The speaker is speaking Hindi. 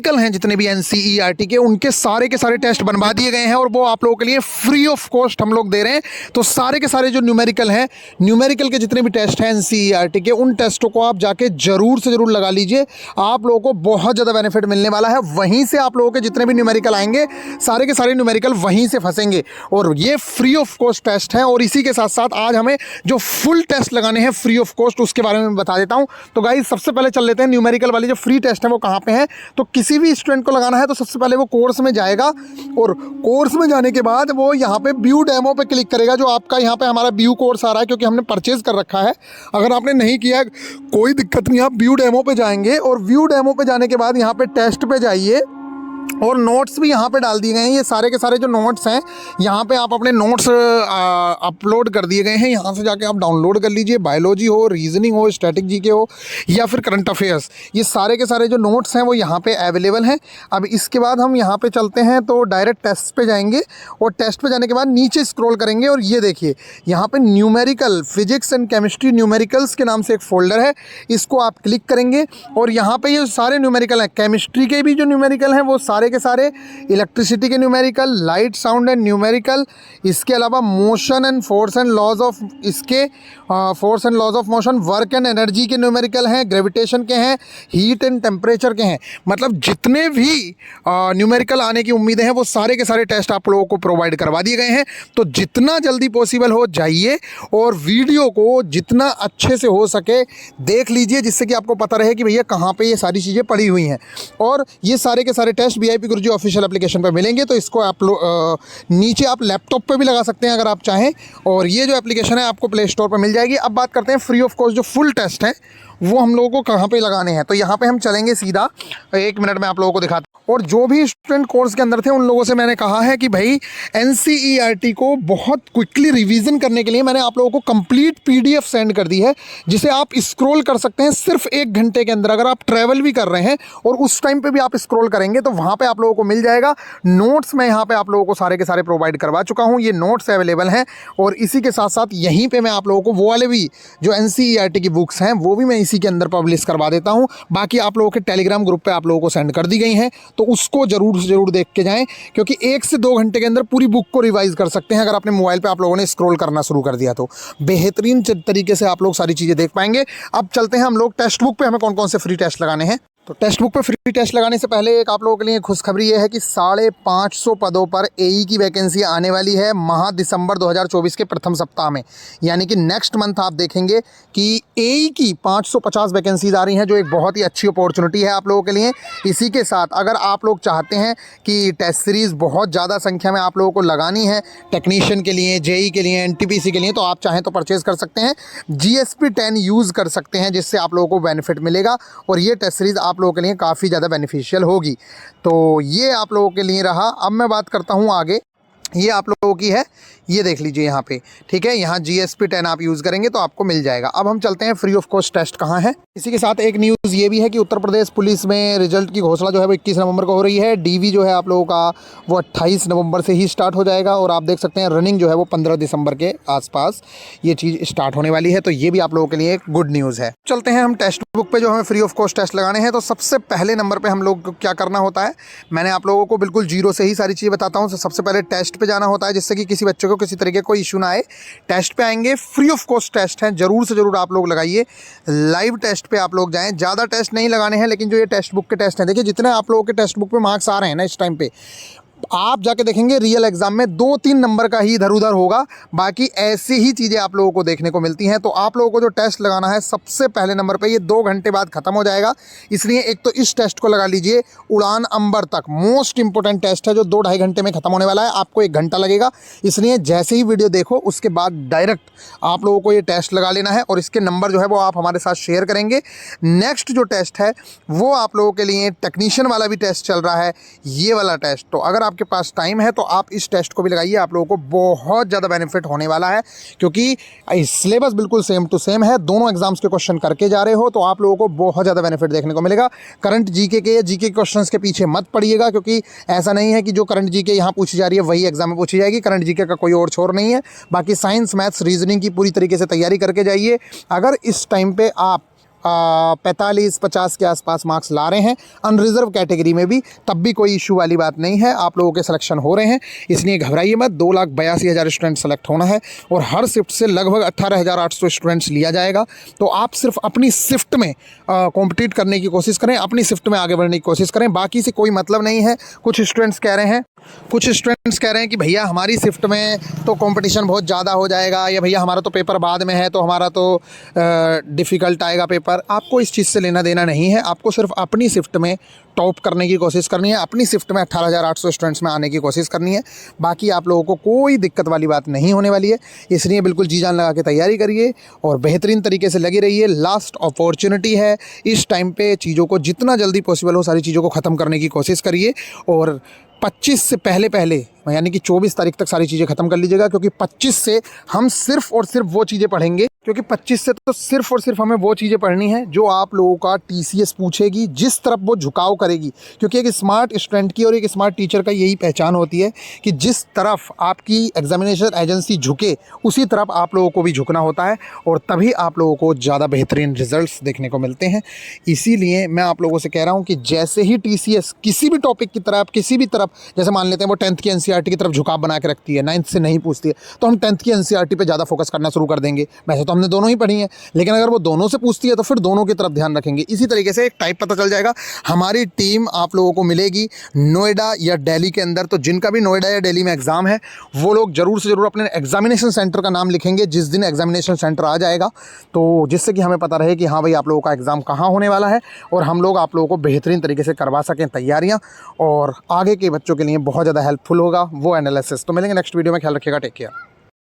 हैं जितने भी एनसीईआरटी के, उनके सारे के सारे टेस्ट बनवा दिए गए हैं और वो आप लोगों के लिए फ्री ऑफ कॉस्ट हम लोग दे रहे हैं। तो सारे के सारे जो न्यूमेरिकल हैं, न्यूमेरिकल के जितने भी टेस्ट हैं एनसीईआरटी के, उन टेस्टों को आप जाके जरूर से जरूर लगा लीजिए। आप लोगों को बहुत ज़्यादा बेनिफिट मिलने वाला है। वहीं से आप लोगों के जितने भी न्यूमेरिकल आएंगे, सारे के सारे न्यूमेरिकल वहीं से फंसेंगे और ये फ्री ऑफ कॉस्ट टेस्ट है। और इसी के साथ साथ आज हमें जो फुल टेस्ट लगाने हैं फ्री ऑफ कॉस्ट, उसके बारे में बता देता हूँ। तो गाइस सबसे पहले चल लेते हैं न्यूमेरिकल वाली जो फ्री टेस्ट है वो कहाँ पे है। तो किसी भी स्टूडेंट को लगाना है तो सबसे पहले वो कोर्स में जाएगा और कोर्स में जाने के बाद वो यहाँ पे व्यू डेमो पे क्लिक करेगा। जो आपका यहाँ पे हमारा व्यू कोर्स आ रहा है, क्योंकि हमने परचेज कर रखा है। अगर आपने नहीं किया है कोई दिक्कत नहीं, आप व्यू डेमो पे जाएंगे और व्यू डेमो पे जाने के बाद यहाँ पे टेस्ट पे जाइए और नोट्स भी यहाँ पे डाल दिए गए हैं। ये सारे के सारे जो नोट्स हैं यहाँ पे आप अपने नोट्स अपलोड कर दिए गए हैं। यहाँ से जाके आप डाउनलोड कर लीजिए। बायोलॉजी हो, रीजनिंग हो, स्टैटिक जीके हो या फिर करंट अफेयर्स, ये सारे के सारे जो नोट्स हैं वो यहाँ पे अवेलेबल हैं। अब इसके बाद हम यहाँ पे चलते हैं तो डायरेक्ट टेस्ट पे जाएंगे और टेस्ट पे जाने के बाद नीचे स्क्रॉल करेंगे और ये देखिए यहाँ पे numerical physics and chemistry numericals के नाम से एक फोल्डर है। इसको आप क्लिक करेंगे और यहाँ पे ये सारे न्यूमेरिकल हैं। केमिस्ट्री के भी जो न्यूमेरिकल हैं वो सारे के सारे, इलेक्ट्रिसिटी के numerical, light sound and numerical, इसके अलावा motion and force and laws of force and laws of motion, work and energy के न्यूमेरिकल हैं, ग्रेविटेशन के हैं, हीट एंड टेम्परेचर के हैं। मतलब जितने भी न्यूमेरिकल आने की उम्मीदें हैं वो सारे के सारे टेस्ट आप लोगों को प्रोवाइड करवा दिए गए हैं। तो जितना जल्दी पॉसिबल हो जाइए और वीडियो को जितना अच्छे से हो सके देख लीजिए, जिससे कि आपको पता रहे कि भैया कहाँ पे ये सारी चीज़ें पड़ी हुई हैं। और ये सारे के सारे टेस्ट वीआईपी गुरुजी ऑफिशियल एप्लीकेशन पर मिलेंगे। तो इसको आप नीचे आप लैपटॉप पे भी लगा सकते हैं अगर आप चाहें, और ये जो एप्लीकेशन है आपको प्ले स्टोर पर मिल जाएगी। अब बात करते हैं फ्री ऑफ कॉस्ट जो फुल टेस्ट है वो हम लोगों को कहाँ पे लगाने हैं। तो यहाँ पे हम चलेंगे सीधा, 1 मिनट में आप लोगों को दिखाता हूँ। और जो भी स्टूडेंट कोर्स के अंदर थे उन लोगों से मैंने कहा है कि भाई एनसीईआरटी को बहुत क्विकली रिवीजन करने के लिए मैंने आप लोगों को कंप्लीट पीडीएफ सेंड कर दी है, जिसे आप स्क्रॉल कर सकते हैं सिर्फ 1 घंटे के अंदर। अगर आप ट्रैवल भी कर रहे हैं और उस टाइम पे भी आप स्क्रॉल करेंगे तो वहाँ पे आप लोगों को मिल जाएगा। नोट्स मैं यहाँ पे आप लोगों को सारे के सारे प्रोवाइड करवा चुका हूँ, ये नोट्स अवेलेबल हैं। और इसी के साथ साथ यहीं पर मैं आप लोगों को वो वाले भी जो एनसीईआरटी की बुक्स हैं वो भी मैं इसी के अंदर पब्लिश करवा देता हूं। बाकी आप लोगों के टेलीग्राम ग्रुप पे आप लोगों को सेंड कर दी गई हैं, तो उसको जरूर से जरूर देख के जाएं, क्योंकि 1 से 2 घंटे के अंदर पूरी बुक को रिवाइज कर सकते हैं। अगर अपने मोबाइल पे आप लोगों ने स्क्रॉल करना शुरू कर दिया तो बेहतरीन तरीके से आप लोग सारी चीज़ें देख पाएंगे। अब चलते हैं हम लोग टेक्स्ट बुक पे हमें कौन कौन से फ्री टेस्ट लगाने हैं। तो टेक्स्ट बुक पे फ्री टेस्ट लगाने से पहले एक आप लोगों के लिए खुशखबरी ये है कि 550 पदों पर एई की वैकेंसी आने वाली है माह दिसंबर 2024 के प्रथम सप्ताह में। यानी कि नेक्स्ट मंथ आप देखेंगे कि एई की 550 वैकेंसीज आ रही हैं, जो एक बहुत ही अच्छी अपॉर्चुनिटी है आप लोगों के लिए। इसी के साथ अगर आप लोग चाहते हैं कि टेस्ट सीरीज़ बहुत ज़्यादा संख्या में आप लोगों को लगानी है टेक्नीशियन के लिए, जेई के लिए, एनटीपीसी के लिए, तो आप चाहें तो परचेज़ कर सकते हैं। जीएसपी 10 यूज़ कर सकते हैं, जिससे आप लोगों को बेनिफिट मिलेगा और ये टेस्ट सीरीज़ आप लोगों के लिए काफ़ी ज़्यादा बेनिफिशियल होगी। तो ये आप लोगों के लिए रहा। अब मैं बात करता हूँ आगे, ये आप लोगों की है, ये देख लीजिए यहाँ पे, ठीक है। यहाँ जीएसपी 10 आप यूज़ करेंगे तो आपको मिल जाएगा। अब हम चलते हैं फ्री ऑफ कॉस्ट टेस्ट कहाँ है। इसी के साथ एक न्यूज़ ये भी है कि उत्तर प्रदेश पुलिस में रिजल्ट की घोषणा जो है वो 21 नवंबर को हो रही है। डीवी जो है आप लोगों का वो 28 नवंबर से ही स्टार्ट हो जाएगा और आप देख सकते हैं रनिंग जो है वो 15 दिसंबर के आसपास ये चीज़ स्टार्ट होने वाली है। तो ये भी आप लोगों के लिए एक गुड न्यूज़ है। चलते हैं हम टेक्स्ट बुक पे जो हमें फ्री ऑफ कॉस्ट टेस्ट लगाने हैं। तो सबसे पहले नंबर पर हम लोग को क्या करना होता है, मैंने आप लोगों को बिल्कुल जीरो से ही सारी चीज़ें बताता हूँ। सबसे पहले टेस्ट पर जाना होता है, जिससे कि किसी बच्चे को किसी तरीके कोई इशू ना आए। टेस्ट पे आएंगे, फ्री ऑफ कॉस्ट टेस्ट हैं, जरूर से जरूर आप लोग लगाइए। लाइव टेस्ट पे आप लोग जाएं, ज़्यादा टेस्ट नहीं लगाने हैं, लेकिन जो ये टेक्स्ट बुक के टेस्ट हैं, देखिए जितने आप लोगों के टेक्स्ट बुक पे मार्क्स आ रहे हैं ना इस टाइम पे, आप जाके देखेंगे रियल एग्जाम में 2-3 नंबर का ही इधर उधर होगा। बाकी ऐसी ही चीज़ें आप लोगों को देखने को मिलती हैं। तो आप लोगों को जो टेस्ट लगाना है सबसे पहले नंबर पे, ये 2 घंटे बाद ख़त्म हो जाएगा। इसलिए एक तो इस टेस्ट को लगा लीजिए, उड़ान अंबर तक मोस्ट इंपॉर्टेंट टेस्ट है जो 2-2.5 घंटे में ख़त्म होने वाला है। आपको 1 घंटा लगेगा, इसलिए जैसे ही वीडियो देखो उसके बाद डायरेक्ट आप लोगों को ये टेस्ट लगा लेना है और इसके नंबर जो है वो आप हमारे साथ शेयर करेंगे। नेक्स्ट जो टेस्ट है वो आप लोगों के लिए टेक्नीशियन वाला भी टेस्ट चल रहा है, ये वाला टेस्ट। तो अगर आपके पास टाइम है तो आप इस टेस्ट को भी लगाइए, आप लोगों को बहुत ज़्यादा बेनिफिट होने वाला है, क्योंकि सिलेबस बिल्कुल सेम टू सेम है। दोनों एग्जाम्स के क्वेश्चन करके जा रहे हो तो आप लोगों को बहुत ज़्यादा बेनिफिट देखने को मिलेगा। करंट जीके के क्वेश्चंस के पीछे मत पड़िएगा, क्योंकि ऐसा नहीं है कि जो करंट जीके यहाँ पूछी जा रही है वही एग्जाम में पूछी जाएगी। करंट जीके का कोई और छोर नहीं है। बाकी साइंस, मैथ्स, रीजनिंग की पूरी तरीके से तैयारी करके जाइए। अगर इस टाइम पे आप 45-50 के आसपास मार्क्स ला रहे हैं, अनरिजर्व कैटेगरी में भी, तब भी कोई इशू वाली बात नहीं है, आप लोगों के सिलेक्शन हो रहे हैं, इसलिए घबराइए मत। 2,82,000 स्टूडेंट सेलेक्ट होना है और हर शिफ्ट से लगभग 18,800 स्टूडेंट्स लिया जाएगा। तो आप सिर्फ अपनी शिफ्ट में कॉम्पिटिट करने की कोशिश करें, अपनी शिफ्ट में आगे बढ़ने की कोशिश करें, बाकी से कोई मतलब नहीं है। कुछ स्टूडेंट्स कह रहे हैं कि भैया हमारी शिफ्ट में तो कंपटीशन बहुत ज़्यादा हो जाएगा, या भैया हमारा तो पेपर बाद में है तो हमारा तो डिफ़िकल्ट आएगा पेपर। आपको इस चीज़ से लेना देना नहीं है, आपको सिर्फ अपनी शिफ्ट में टॉप करने की कोशिश करनी है, अपनी शिफ्ट में 18,800 स्टूडेंट्स में आने की कोशिश करनी है। बाकी आप लोगों को कोई दिक्कत वाली बात नहीं होने वाली है, इसलिए बिल्कुल जी जान लगा के तैयारी करिए और बेहतरीन तरीके से लगी रहिए। लास्ट अपॉर्चुनिटी है, इस टाइम पे चीज़ों को जितना जल्दी पॉसिबल हो सारी चीज़ों को ख़त्म करने की कोशिश करिए और 25 से पहले यानी कि 24 तारीख तक सारी चीज़ें ख़त्म कर लीजिएगा, क्योंकि 25 से हम सिर्फ और सिर्फ वो चीज़ें पढ़ेंगे, क्योंकि 25 से तो सिर्फ और सिर्फ हमें वो चीज़ें पढ़नी है जो आप लोगों का TCS पूछेगी, जिस तरफ वो झुकाव करेगी। क्योंकि एक स्मार्ट स्टूडेंट की और एक स्मार्ट टीचर का यही पहचान होती है कि जिस तरफ आपकी एग्जामिनेशन एजेंसी झुके उसी तरफ आप लोगों को भी झुकना होता है, और तभी आप लोगों को ज़्यादा बेहतरीन रिजल्ट्स देखने को मिलते हैं। इसीलिए मैं आप लोगों से कह रहा हूँ कि जैसे ही TCS किसी भी टॉपिक की तरफ, किसी भी तरफ, जैसे मान लेते हैं वो 10th की NCERT की तरफ झुकाव बना के रखती है, 9th से नहीं पूछती है, तो हम 10th की NCERT पे ज़्यादा फोकस करना शुरू कर देंगे। वैसे तो हमने दोनों ही पढ़ी हैं, लेकिन अगर वो दोनों से पूछती है तो फिर दोनों की तरफ ध्यान रखेंगे। इसी तरीके से एक टाइप पता चल जाएगा। हमारी टीम आप लोगों को मिलेगी नोएडा या दिल्ली के अंदर, तो जिनका भी नोएडा या दिल्ली में एग्ज़ाम है वो लोग ज़रूर से ज़रूर अपने एग्जामिनेशन सेंटर का नाम लिखेंगे जिस दिन एग्जामिनेशन सेंटर आ जाएगा, तो जिससे कि हमें पता रहे कि हाँ भाई आप लोगों का एग्ज़ाम कहाँ होने वाला है और हम लोग आप लोगों को बेहतरीन तरीके से करवा सकें तैयारियाँ, और आगे के बच्चों के लिए बहुत ज़्यादा हेल्पफुल होगा वो एनालिसिस। तो मिलेंगे नेक्स्ट वीडियो में, ख्याल रखिएगा, टेक केयर।